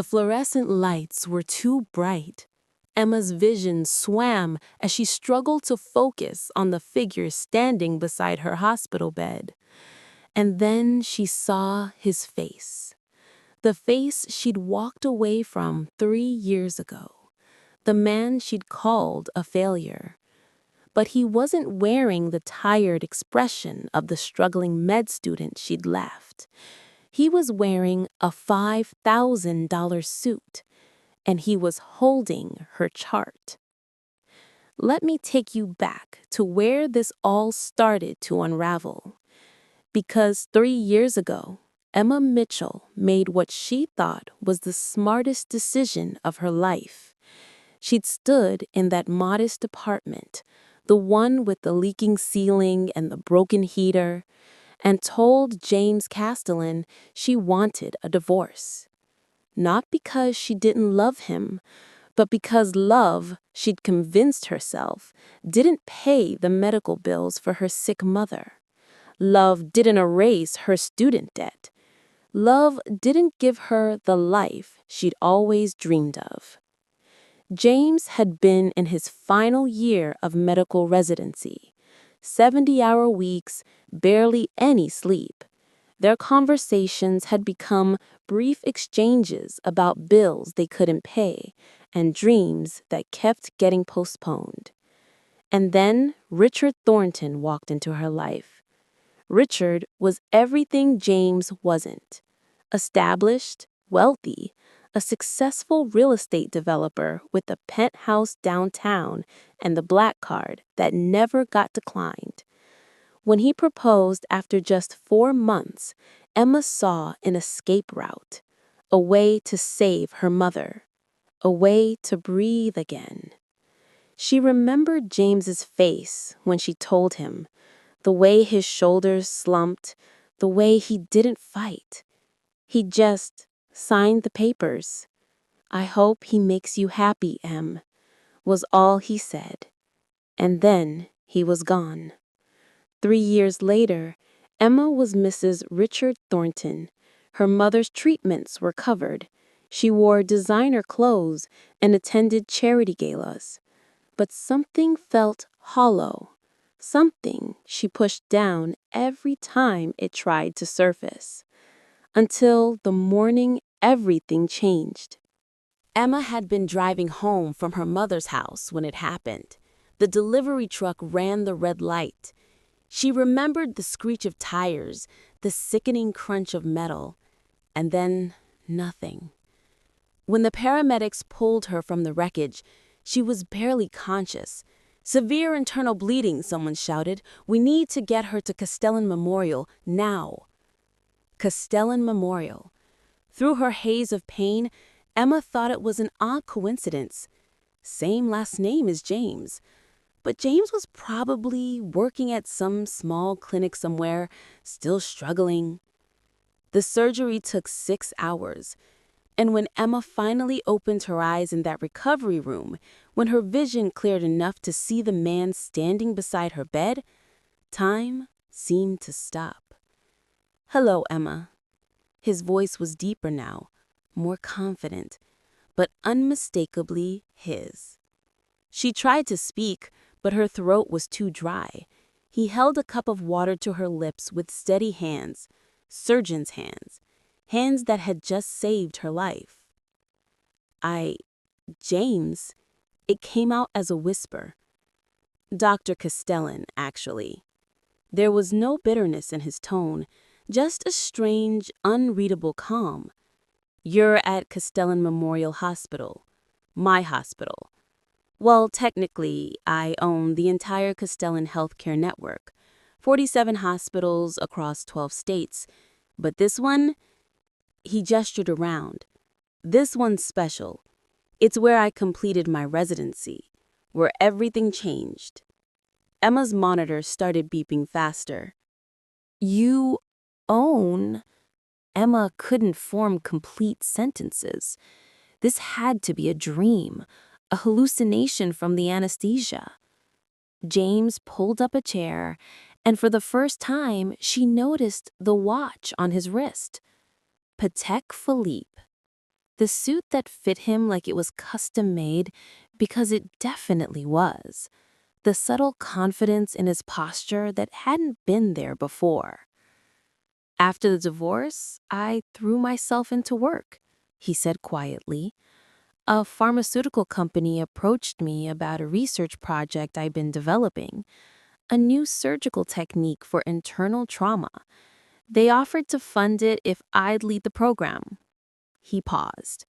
The fluorescent lights were too bright. Emma's vision swam as she struggled to focus on the figure standing beside her hospital bed. And then she saw his face. The face she'd walked away from 3 years ago. The man she'd called a failure. But he wasn't wearing the tired expression of the struggling med student she'd left. He was wearing a $5,000 suit, and he was holding her chart. Let me take you back to where this all started to unravel. Because 3 years ago, Emma Mitchell made what she thought was the smartest decision of her life. She'd stood in that modest apartment, the one with the leaking ceiling and the broken heater, and told James Castellan she wanted a divorce. Not because she didn't love him, but because love, she'd convinced herself, didn't pay the medical bills for her sick mother. Love didn't erase her student debt. Love didn't give her the life she'd always dreamed of. James had been in his final year of medical residency. 70-hour weeks, barely any sleep. Their conversations had become brief exchanges about bills they couldn't pay and dreams that kept getting postponed. And then Richard Thornton walked into her life. Richard was everything James wasn't. Established, wealthy, a successful real estate developer with a penthouse downtown and the black card that never got declined. When he proposed after just 4 months, Emma saw an escape route, a way to save her mother, a way to breathe again. She remembered James's face when she told him, the way his shoulders slumped, the way he didn't fight. He just signed the papers. "I hope he makes you happy, Em," was all he said. And then he was gone. 3 years later, Emma was Mrs. Richard Thornton. Her mother's treatments were covered. She wore designer clothes and attended charity galas. But something felt hollow. Something she pushed down every time it tried to surface. Until the morning everything changed. Emma had been driving home from her mother's house when it happened. The delivery truck ran the red light. She remembered the screech of tires, the sickening crunch of metal, and then nothing. When the paramedics pulled her from the wreckage, she was barely conscious. "Severe internal bleeding," someone shouted. "We need to get her to Castellan Memorial, now." Castellan Memorial. Through her haze of pain, Emma thought it was an odd coincidence. Same last name as James. But James was probably working at some small clinic somewhere, still struggling. The surgery took 6 hours. And when Emma finally opened her eyes in that recovery room, when her vision cleared enough to see the man standing beside her bed, time seemed to stop. "Hello, Emma." His voice was deeper now, more confident, but unmistakably his. She tried to speak, but her throat was too dry. He held a cup of water to her lips with steady hands, surgeon's hands, hands that had just saved her life. James," it came out as a whisper. "Dr. Castellan, actually." There was no bitterness in his tone, just a strange, unreadable calm. "You're at Castellan Memorial Hospital. My hospital. Well, technically, I own the entire Castellan healthcare network, 47 hospitals across 12 states. But this one," he gestured around, "this one's special. It's where I completed my residency, where everything changed." Emma's monitor started beeping faster. "You own?" Emma couldn't form complete sentences. This had to be a dream, a hallucination from the anesthesia. James pulled up a chair, and for the first time, she noticed the watch on his wrist. Patek Philippe. The suit that fit him like it was custom made, because it definitely was. The subtle confidence in his posture that hadn't been there before. After the divorce, I threw myself into work, he said quietly. A pharmaceutical company approached me about a research project I'd been developing, a new surgical technique for internal trauma. They offered to fund it if I'd lead the program. He paused.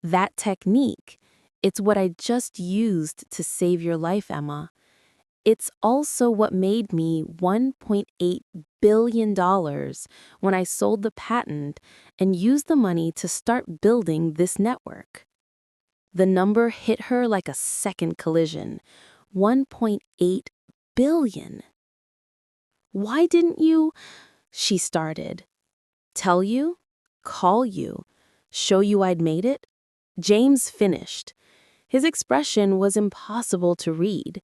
That technique, it's what I just used to save your life, Emma. It's also what made me $1.8 billion when I sold the patent and used the money to start building this network. The number hit her like a second collision. 1.8 billion. Why didn't you, she started. Tell you? Call you? Show you I'd made it? James finished. His expression was impossible to read.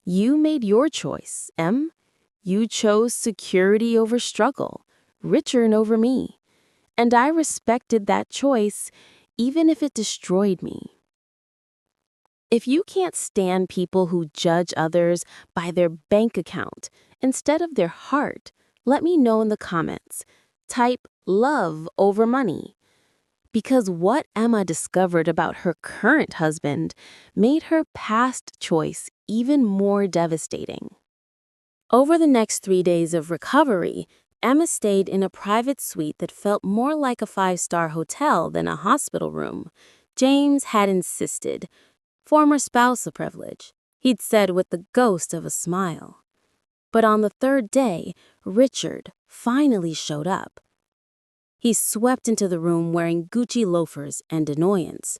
You made your choice, Em. You chose security over struggle, Richard over me. And I respected that choice, even if it destroyed me. If you can't stand people who judge others by their bank account instead of their heart, let me know in the comments. Type love over money. Because what Emma discovered about her current husband made her past choice even more devastating. Over the next 3 days of recovery, Emma stayed in a private suite that felt more like a 5-star hotel than a hospital room. James had insisted. Former spousal privilege, he'd said with the ghost of a smile. But on the 3rd day, Richard finally showed up. He swept into the room wearing Gucci loafers and annoyance.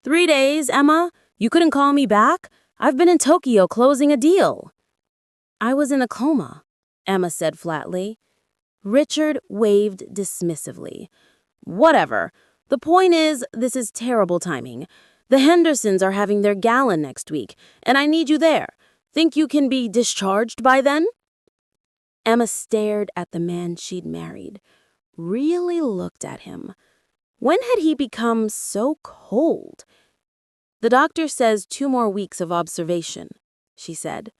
3 days, Emma? You couldn't call me back? I've been in Tokyo closing a deal. I was in a coma, Emma said flatly. Richard waved dismissively. Whatever. The point is, this is terrible timing. The Hendersons are having their gala next week, and I need you there. Think you can be discharged by then? Emma stared at the man she'd married. Really looked at him. When had he become so cold? The doctor says 2 more weeks of observation, she said.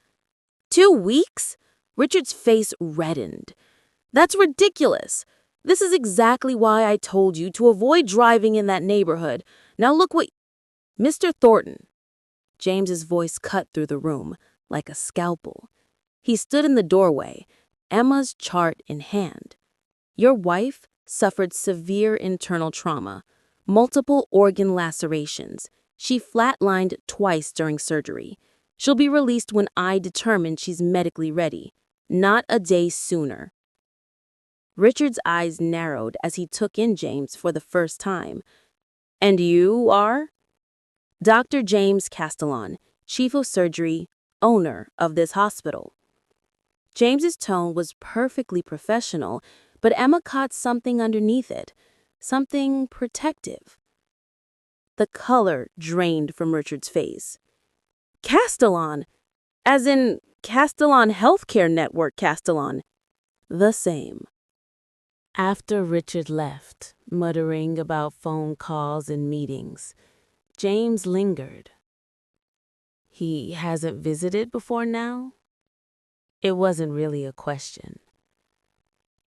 2 weeks? Richard's face reddened. That's ridiculous. This is exactly why I told you to avoid driving in that neighborhood. Now look what... Mr. Thornton. James's voice cut through the room like a scalpel. He stood in the doorway, Emma's chart in hand. Your wife suffered severe internal trauma, multiple organ lacerations. She flatlined twice during surgery. She'll be released when I determine she's medically ready, not a day sooner. Richard's eyes narrowed as he took in James for the first time. And you are? Dr. James Castellan, Chief of Surgery, owner of this hospital. James's tone was perfectly professional, but Emma caught something underneath it, something protective. The color drained from Richard's face. Castellan, as in Castellan Healthcare Network Castellan. The same. After Richard left, muttering about phone calls and meetings, James lingered. He hasn't visited before now? It wasn't really a question.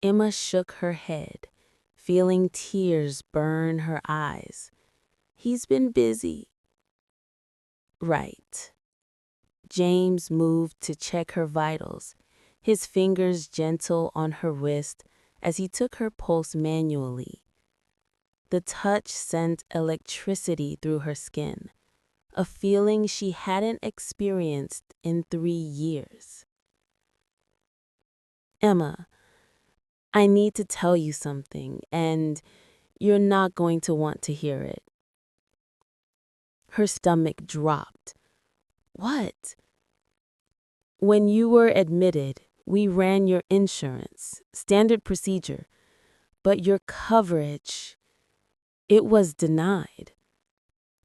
Emma shook her head, feeling tears burn her eyes. He's been busy. Right. James moved to check her vitals, his fingers gentle on her wrist as he took her pulse manually. The touch sent electricity through her skin, a feeling she hadn't experienced in 3 years. Emma, I need to tell you something, and you're not going to want to hear it. Her stomach dropped. What? When you were admitted, we ran your insurance, standard procedure, but your coverage, it was denied.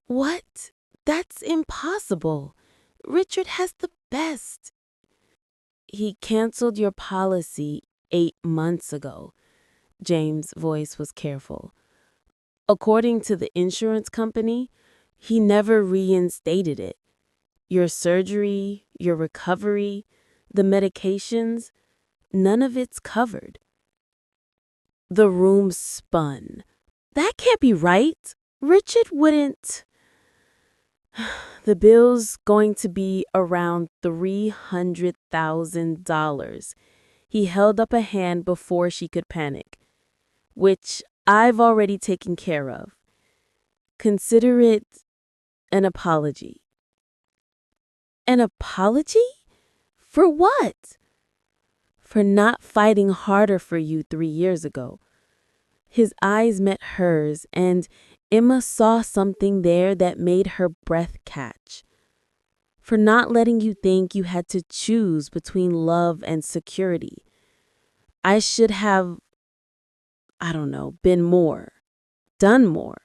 What? That's impossible. Richard has the best. He canceled your policy 8 months ago. James' voice was careful. According to the insurance company, he never reinstated it. Your surgery, your recovery, the medications, none of it's covered. The room spun. That can't be right. Richard wouldn't. The bill's going to be around $300,000. He held up a hand before she could panic, which I've already taken care of. Consider it an apology. An apology? For what? For not fighting harder for you 3 years ago. His eyes met hers, and Emma saw something there that made her breath catch. For not letting you think you had to choose between love and security. I should have, been more, done more.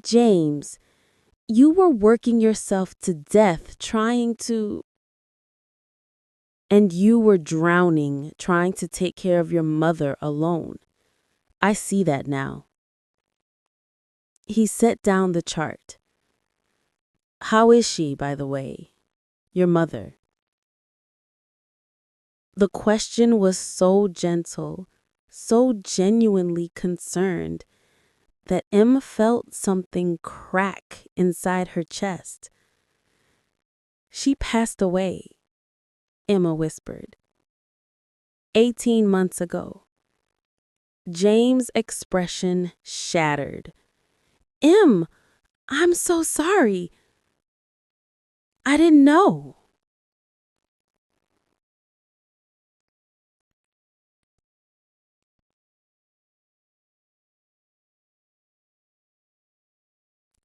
James, you were working yourself to death trying to... And you were drowning trying to take care of your mother alone. I see that now. He set down the chart. How is she, by the way? Your mother? The question was so gentle, so genuinely concerned, that Emma felt something crack inside her chest. She passed away, Emma whispered. 18 months ago. James' expression shattered. I'm so sorry. I didn't know.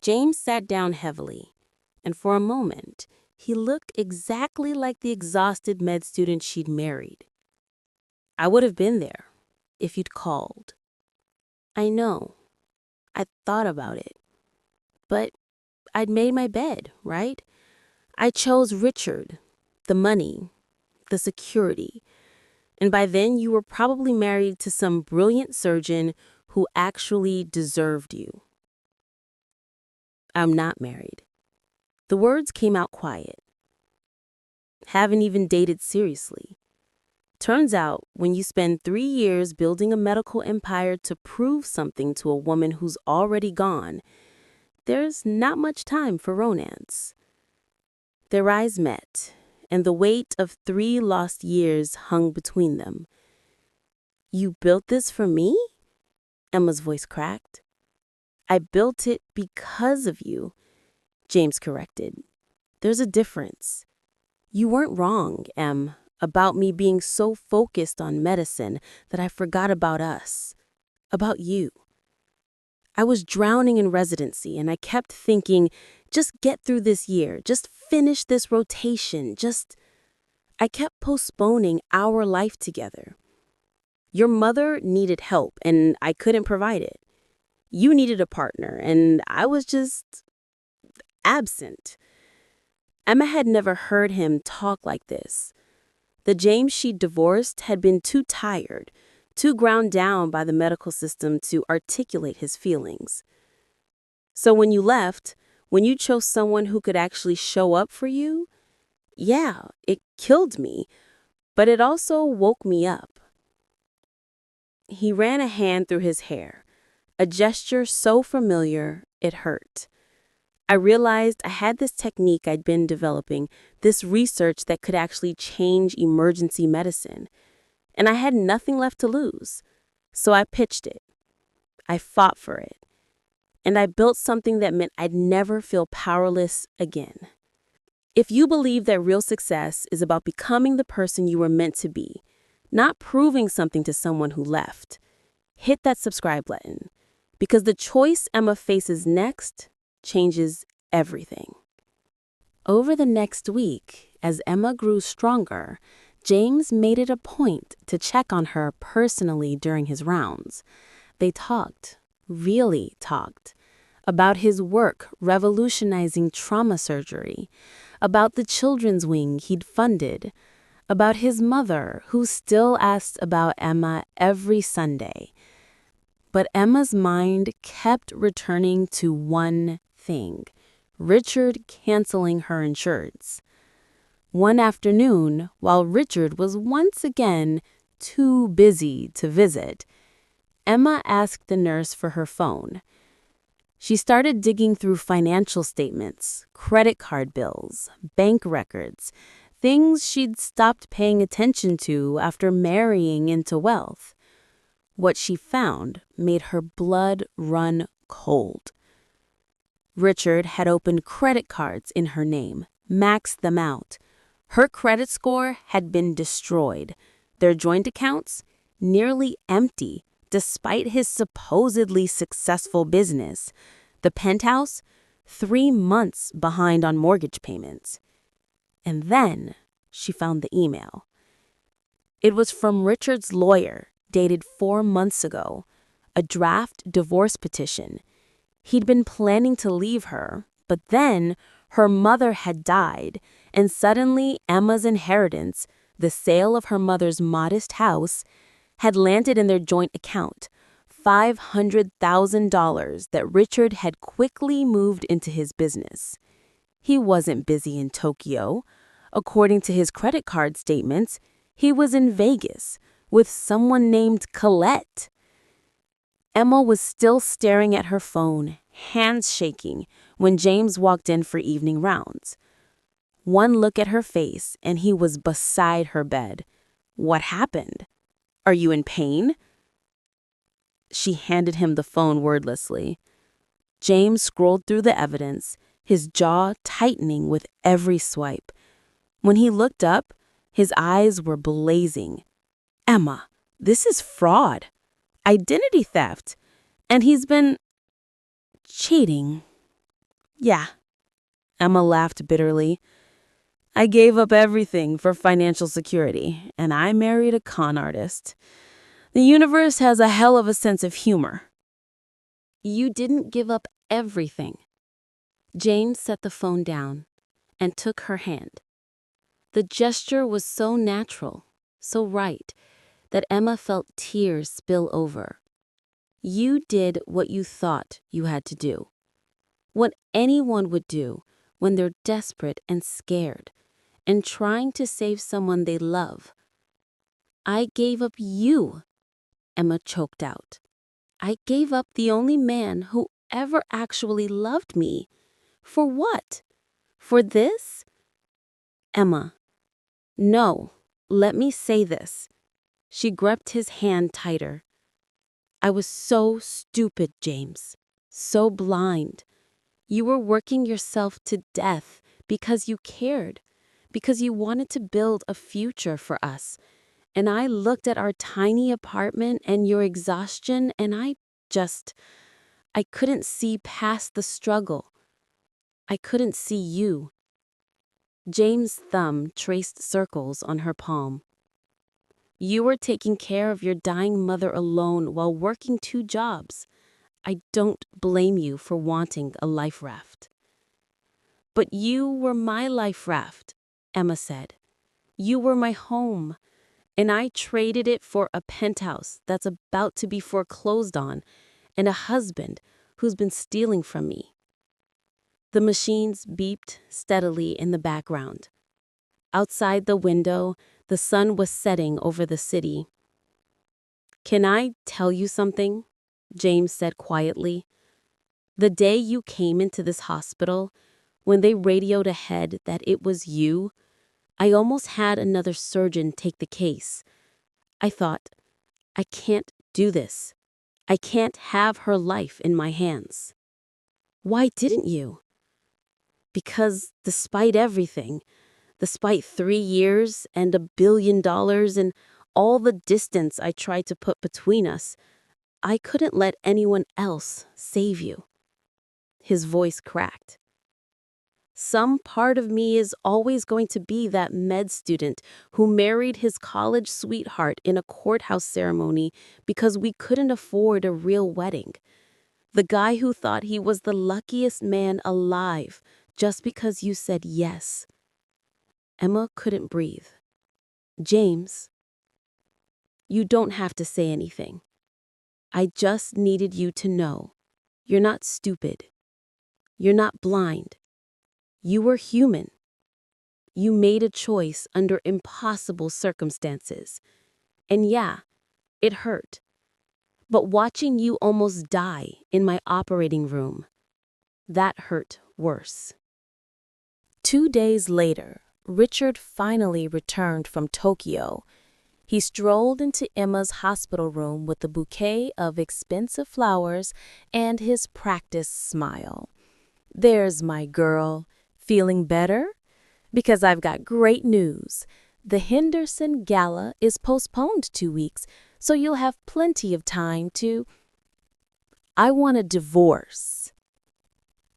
James sat down heavily, and for a moment, he looked exactly like the exhausted med student she'd married. I would have been there if you'd called. I know. I thought about it. But I'd made my bed, right? I chose Richard, the money, the security. And by then you were probably married to some brilliant surgeon who actually deserved you. I'm not married. The words came out quiet. Haven't even dated seriously. Turns out, when you spend 3 years building a medical empire to prove something to a woman who's already gone, there's not much time for romance. Their eyes met, and the weight of 3 lost years hung between them. You built this for me? Emma's voice cracked. I built it because of you, James corrected. There's a difference. You weren't wrong, Em, about me being so focused on medicine that I forgot about us, about you. I was drowning in residency, and I kept thinking, just get through this year, just finish this rotation, I kept postponing our life together. Your mother needed help, and I couldn't provide it. You needed a partner, and I was just absent. Emma had never heard him talk like this. The James she'd divorced had been too tired, too ground down by the medical system to articulate his feelings. So when you left, when you chose someone who could actually show up for you, yeah, it killed me, but it also woke me up. He ran a hand through his hair, a gesture so familiar it hurt. I realized I had this technique I'd been developing, this research that could actually change emergency medicine, and I had nothing left to lose. So I pitched it. I fought for it. And I built something that meant I'd never feel powerless again. If you believe that real success is about becoming the person you were meant to be, not proving something to someone who left, hit that subscribe button, because the choice Emma faces next changes everything. Over the next week, as Emma grew stronger, James made it a point to check on her personally during his rounds. They talked, really talked, about his work revolutionizing trauma surgery, about the children's wing he'd funded, about his mother who still asked about Emma every Sunday. But Emma's mind kept returning to one thing: Richard canceling her insurance. One afternoon, while Richard was once again too busy to visit, Emma asked the nurse for her phone. She started digging through financial statements, credit card bills, bank records, things she'd stopped paying attention to after marrying into wealth. What she found made her blood run cold. Richard had opened credit cards in her name, maxed them out. Her credit score had been destroyed. Their joint accounts nearly empty, despite his supposedly successful business. The penthouse, 3 months behind on mortgage payments. And then she found the email. It was from Richard's lawyer, dated 4 months ago, a draft divorce petition. He'd been planning to leave her, but then her mother had died, and suddenly Emma's inheritance, the sale of her mother's modest house, had landed in their joint account, $500,000 that Richard had quickly moved into his business. He wasn't busy in Tokyo. According to his credit card statements, he was in Vegas with someone named Colette. Emma was still staring at her phone, hands shaking, when James walked in for evening rounds. One look at her face, and he was beside her bed. "What happened? Are you in pain?" She handed him the phone wordlessly. James scrolled through the evidence, his jaw tightening with every swipe. When he looked up, his eyes were blazing. "Emma, this is fraud. Identity theft. And he's been cheating." "Yeah." Emma laughed bitterly. "I gave up everything for financial security, and I married a con artist. The universe has a hell of a sense of humor." "You didn't give up everything." James set the phone down and took her hand. The gesture was so natural, so right, that Emma felt tears spill over. "You did what you thought you had to do. What anyone would do when they're desperate and scared and trying to save someone they love." "I gave up you," Emma choked out. "I gave up the only man who ever actually loved me. For what? For this?" "Emma, no, let me say this." She gripped his hand tighter. "I was so stupid, James. So blind. You were working yourself to death because you cared, because you wanted to build a future for us. And I looked at our tiny apartment and your exhaustion, and I couldn't see past the struggle. I couldn't see you." James' thumb traced circles on her palm. "You were taking care of your dying mother alone while working 2 jobs. I don't blame you for wanting a life raft." "But you were my life raft," Emma said. "You were my home, and I traded it for a penthouse that's about to be foreclosed on and a husband who's been stealing from me." The machines beeped steadily in the background. Outside the window, the sun was setting over the city. "Can I tell you something?" James said quietly. "The day you came into this hospital, when they radioed ahead that it was you, I almost had another surgeon take the case. I thought, I can't do this. I can't have her life in my hands." "Why didn't you?" "Because despite everything, despite 3 years and $1 billion and all the distance I tried to put between us, I couldn't let anyone else save you." His voice cracked. "Some part of me is always going to be that med student who married his college sweetheart in a courthouse ceremony because we couldn't afford a real wedding. The guy who thought he was the luckiest man alive just because you said yes." Emma couldn't breathe. "James, you don't have to say anything. I just needed you to know. You're not stupid. You're not blind. You were human. You made a choice under impossible circumstances. And yeah, it hurt. But watching you almost die in my operating room, that hurt worse. 2 days later, Richard finally returned from Tokyo. He strolled into Emma's hospital room with a bouquet of expensive flowers and his practiced smile. "There's my girl. Feeling better? Because I've got great news. The Henderson Gala is postponed 2 weeks, so you'll have plenty of time to—" "I want a divorce."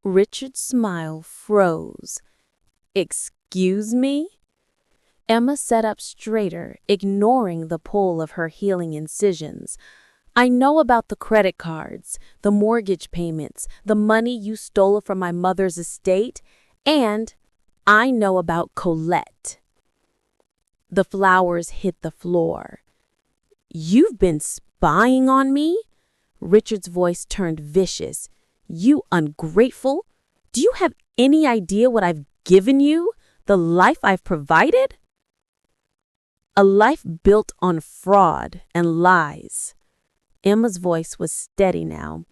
Richard's smile froze. "Excuse me?" Emma sat up straighter, ignoring the pull of her healing incisions. "I know about the credit cards, the mortgage payments, the money you stole from my mother's estate, and I know about Colette." The flowers hit the floor. "You've been spying on me?" Richard's voice turned vicious. "You ungrateful! Do you have any idea what I've given you? The life I've provided?" "A life built on fraud and lies." Emma's voice was steady now.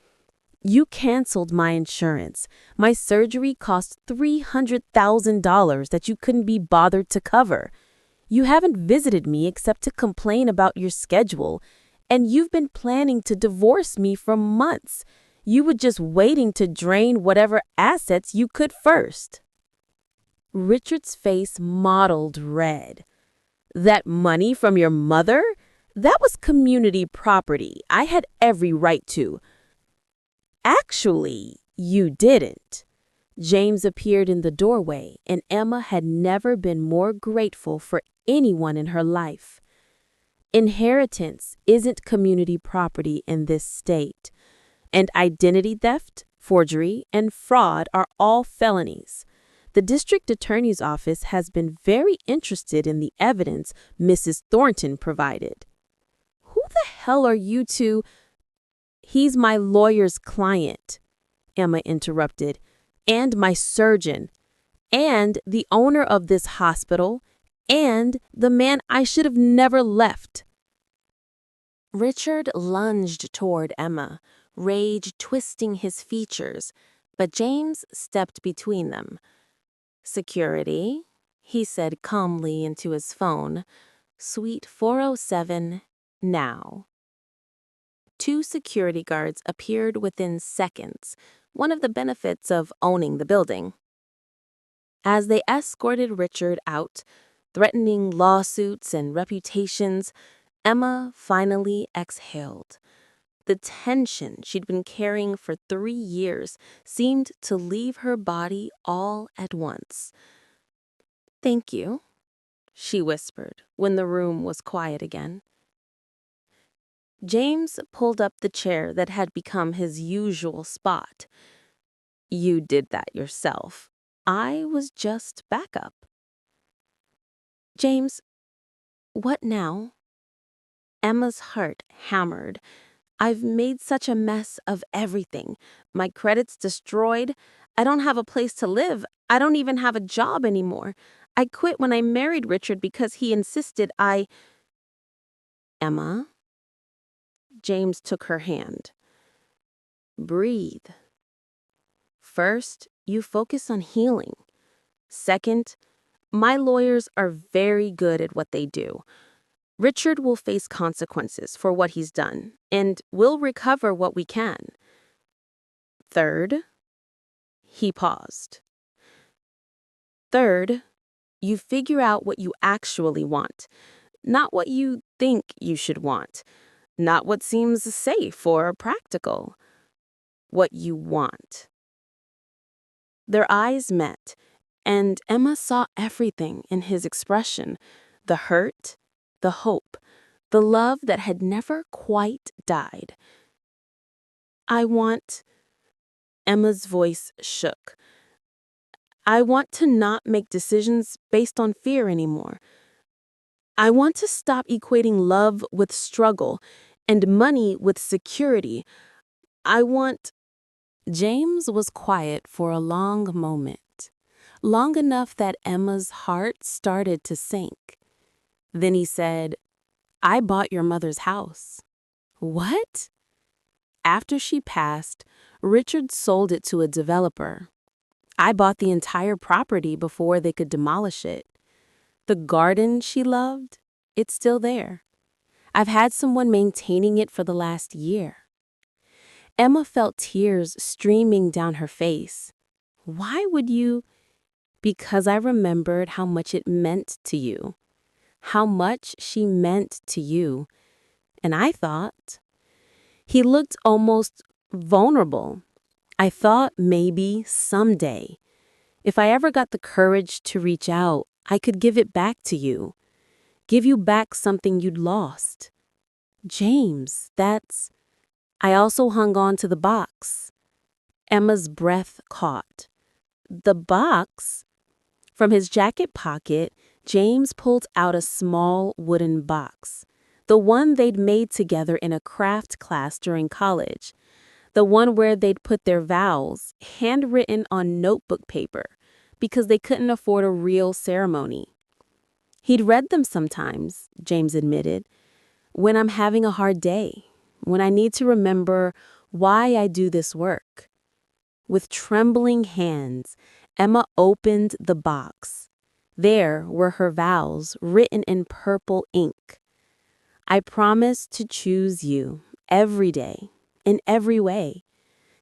"You canceled my insurance. My surgery cost $300,000 that you couldn't be bothered to cover. You haven't visited me except to complain about your schedule, and you've been planning to divorce me for months. You were just waiting to drain whatever assets you could first." Richard's face mottled red. "That money from your mother? That was community property. I had every right to." "Actually, you didn't." James appeared in the doorway, and Emma had never been more grateful for anyone in her life. "Inheritance isn't community property in this state, and identity theft, forgery, and fraud are all felonies. The district attorney's office has been very interested in the evidence Mrs. Thornton provided." "Who the hell are you two—" "He's my lawyer's client," Emma interrupted, "and my surgeon, and the owner of this hospital, and the man I should have never left." Richard lunged toward Emma, rage twisting his features, but James stepped between them. "Security," he said calmly into his phone. "Suite 407, now." 2 security guards appeared within seconds, one of the benefits of owning the building. As they escorted Richard out, threatening lawsuits and reputations, Emma finally exhaled. The tension she'd been carrying for 3 years seemed to leave her body all at once. "Thank you," she whispered when the room was quiet again. James pulled up the chair that had become his usual spot. "You did that yourself. I was just backup." "James, what now?" Emma's heart hammered. "I've made such a mess of everything. My credit's destroyed. I don't have a place to live. I don't even have a job anymore. I quit when I married Richard because he insisted I—" "Emma?" James took her hand. "Breathe. First, you focus on healing. Second, my lawyers are very good at what they do. Richard will face consequences for what he's done, and we'll recover what we can. Third," he paused. "Third, you figure out what you actually want, not what you think you should want, not what seems safe or practical. What you want." Their eyes met, and Emma saw everything in his expression: the hurt, the hope, the love that had never quite died. "I want—" Emma's voice shook. "I want to not make decisions based on fear anymore. I want to stop equating love with struggle And money with security. I want. James was quiet for a long moment, long enough that Emma's heart started to sink. Then he said, I bought your mother's house. What? After she passed, Richard sold it to a developer. I bought the entire property before they could demolish it. The garden she loved, it's still there. I've had someone maintaining it for the last year. Emma felt tears streaming down her face. Why would you? Because I remembered how much it meant to you. How much she meant to you. And I thought. He looked almost vulnerable. I thought maybe someday, if I ever got the courage to reach out, I could give it back to you. Give you back something you'd lost. James, that's. I also hung on to the box. Emma's breath caught. The box? From his jacket pocket, James pulled out a small wooden box. The one they'd made together in a craft class during college. The one where they'd put their vows, handwritten on notebook paper, because they couldn't afford a real ceremony. He'd read them sometimes, James admitted, when I'm having a hard day, when I need to remember why I do this work. With trembling hands, Emma opened the box. There were her vows written in purple ink. I promise to choose you every day, in every way,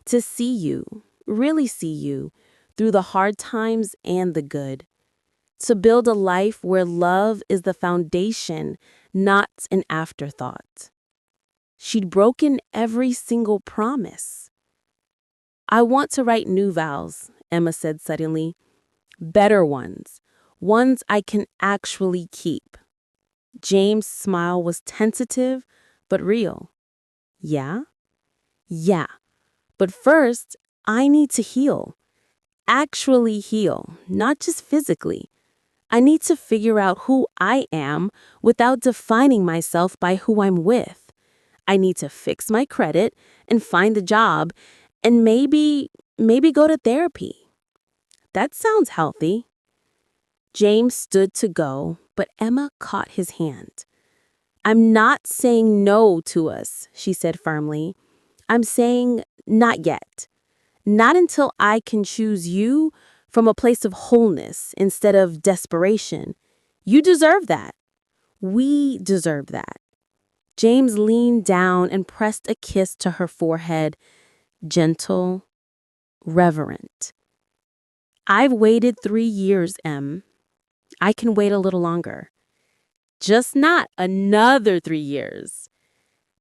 to see you, really see you, through the hard times and the good, to build a life where love is the foundation, not an afterthought. She'd broken every single promise. I want to write new vows, Emma said suddenly. Better ones. Ones I can actually keep. James' smile was tentative, but real. Yeah? Yeah. But first, I need to heal. Actually heal, not just physically. I need to figure out who I am without defining myself by who I'm with. I need to fix my credit and find a job and maybe go to therapy. That sounds healthy. James stood to go, but Emma caught his hand. I'm not saying no to us, she said firmly. I'm saying not yet. Not until I can choose you from a place of wholeness instead of desperation. You deserve that. We deserve that. James leaned down and pressed a kiss to her forehead, gentle, reverent. I've waited 3 years, Em. I can wait a little longer. Just not another 3 years.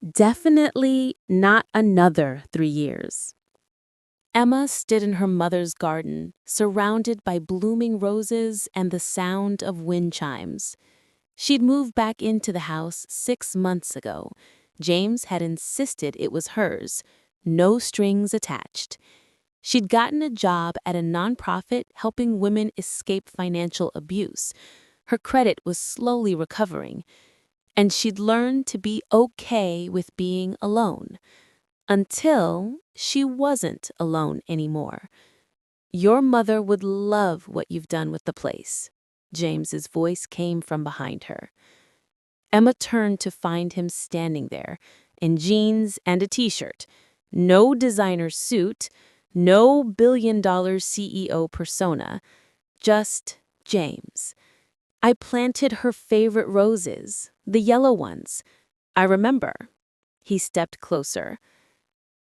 Definitely not another 3 years. Emma stood in her mother's garden, surrounded by blooming roses and the sound of wind chimes. She'd moved back into the house 6 months ago. James had insisted it was hers, no strings attached. She'd gotten a job at a nonprofit helping women escape financial abuse. Her credit was slowly recovering, and she'd learned to be okay with being alone. Until she wasn't alone anymore. Your mother would love what you've done with the place. James's voice came from behind her. Emma turned to find him standing there, in jeans and a t-shirt. No designer suit, no billion-dollar CEO persona, just James. I planted her favorite roses, the yellow ones. I remember. He stepped closer.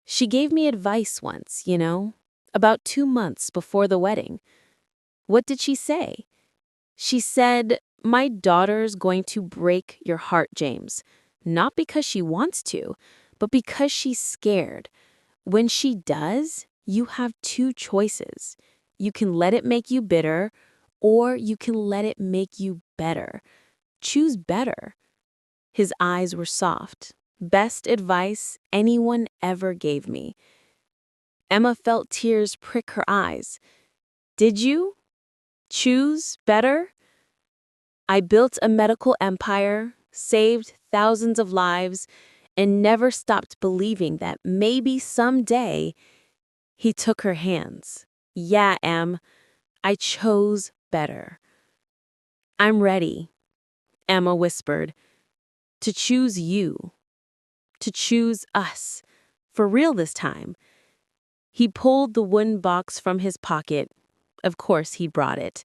She gave me advice once, about 2 months before the wedding. What did she say? She said, my daughter's going to break your heart, James. Not because she wants to, but because she's scared. When she does, you have 2 choices. You can let it make you bitter, or you can let it make you better. Choose better. His eyes were soft. Best advice anyone ever gave me. Emma felt tears prick her eyes. Did you choose better? I built a medical empire, saved thousands of lives, and never stopped believing that maybe someday. He took her hands. "Yeah, Em, I chose better." "I'm ready," Emma whispered, "to choose you, to choose us, for real this time." He pulled the wooden box from his pocket. Of course he brought it.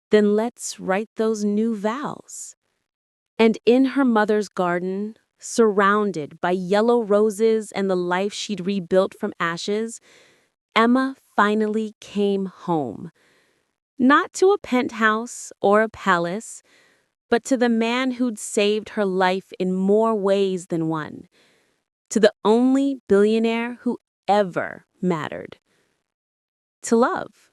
"Then let's write those new vows." And in her mother's garden, surrounded by yellow roses and the life she'd rebuilt from ashes, Emma finally came home. Not to a penthouse or a palace, but to the man who'd saved her life in more ways than one. To the only billionaire who ever mattered. To love.